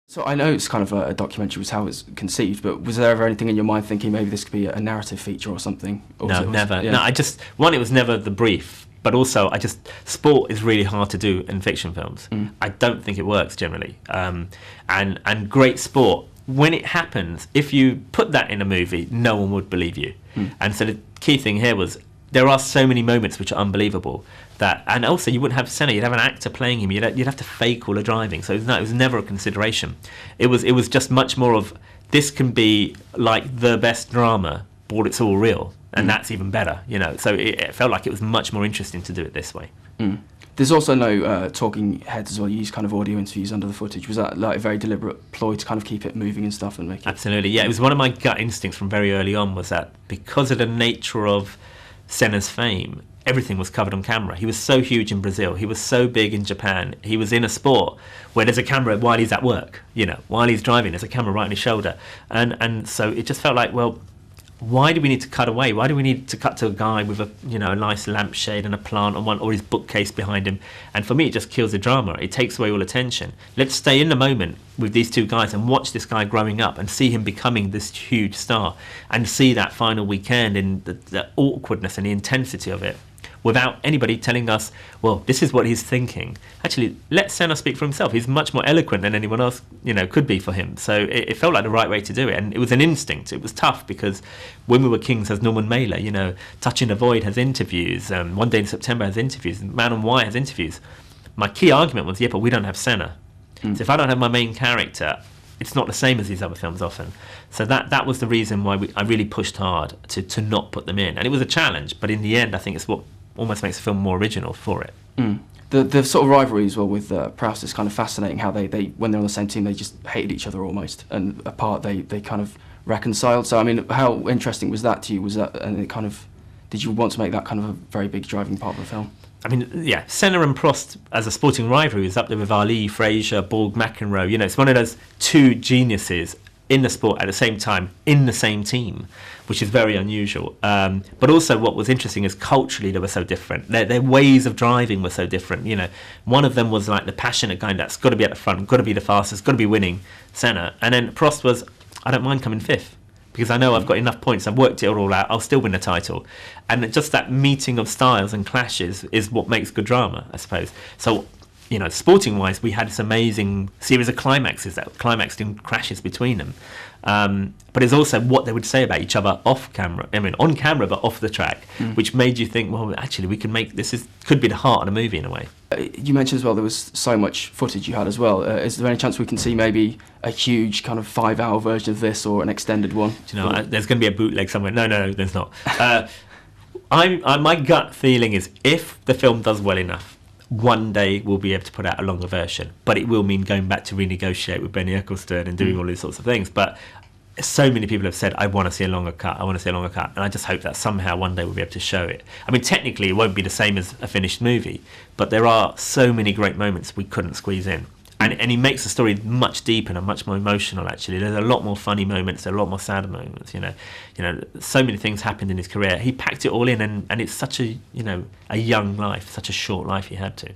So I know it's kind of a documentary, was how it's conceived, but was there ever anything in your mind thinking maybe this could be a narrative feature or something? Or No, never. Yeah. No, it was never the brief, but also sport is really hard to do in fiction films. I don't think it works generally. And great sport, when it happens, if you put that in a movie, no one would believe you. And so the key thing here was, there are so many moments which are unbelievable and also you wouldn't have Senna, you'd have an actor playing him, you'd have to fake all the driving, so it was never a consideration. It was just much more of, this can be like the best drama, but it's all real, and that's even better, so it felt like it was much more interesting to do it this way. There's also no talking heads as well. You use kind of audio interviews under the footage. Was that like a very deliberate ploy to kind of keep it moving and stuff and make it... Absolutely, yeah. It was one of my gut instincts from very early on, was that because of the nature of Senna's fame, everything was covered on camera. He was so huge in Brazil, he was so big in Japan, he was in a sport where there's a camera while he's at work, while he's driving, there's a camera right on his shoulder. And so it just felt like, well, why do we need to cut away? Why do we need to cut to a guy with a a nice lampshade and a plant on one, or his bookcase behind him? And for me, it just kills the drama. It takes away all attention. Let's stay in the moment with these two guys and watch this guy growing up and see him becoming this huge star, and see that final weekend in the awkwardness and the intensity of it, without anybody telling us, well, this is what he's thinking. Actually, let Senna speak for himself. He's much more eloquent than anyone else, could be for him. So it felt like the right way to do it, and it was an instinct. It was tough because When We Were Kings has Norman Mailer, Touching the Void has interviews, One Day in September has interviews, Man on Wire has interviews. My key argument was, yeah, but we don't have Senna. So if I don't have my main character, it's not the same as these other films often. So that was the reason why I really pushed hard to not put them in. And it was a challenge, but in the end, I think it's what almost makes the film more original for it. The sort of rivalry as well with Proust is kind of fascinating, how they when they're on the same team, they just hated each other almost, and apart they kind of reconciled. So I mean, how interesting was that to you? Was that, and it kind of, did you want to make that kind of a very big driving part of the film? I mean, yeah, Senna and Prost as a sporting rivalry is up there with Ali, Fraser, Borg, McEnroe. It's one of those two geniuses in the sport at the same time, in the same team, which is very unusual. But also what was interesting is culturally they were so different. Their ways of driving were so different. One of them was like the passionate guy that's got to be at the front, got to be the fastest, got to be winning, Senna. And then Prost was, I don't mind coming fifth, because I know I've got enough points, I've worked it all out, I'll still win the title. And just that meeting of styles and clashes is what makes good drama, I suppose. So, sporting-wise, we had this amazing series of climaxes that climaxed in crashes between them. But it's also what they would say about each other off camera. I mean, on camera, but off the track, which made you think, well, actually, we can make could be the heart of the movie in a way. You mentioned as well there was so much footage you had as well. Is there any chance we can see maybe a huge kind of 5-hour version of this, or an extended one? Do you know, there's going to be a bootleg somewhere. No, there's not. My gut feeling is, if the film does well enough, one day we'll be able to put out a longer version, but it will mean going back to renegotiate with Benny Ecclestone and doing all these sorts of things. But so many people have said, I want to see a longer cut, and I just hope that somehow one day we'll be able to show it. I mean, technically it won't be the same as a finished movie, but there are so many great moments we couldn't squeeze in. And he makes the story much deeper and much more emotional, actually. There's a lot more funny moments, a lot more sad moments, so many things happened in his career. He packed it all in, and it's such a young life, such a short life he had to.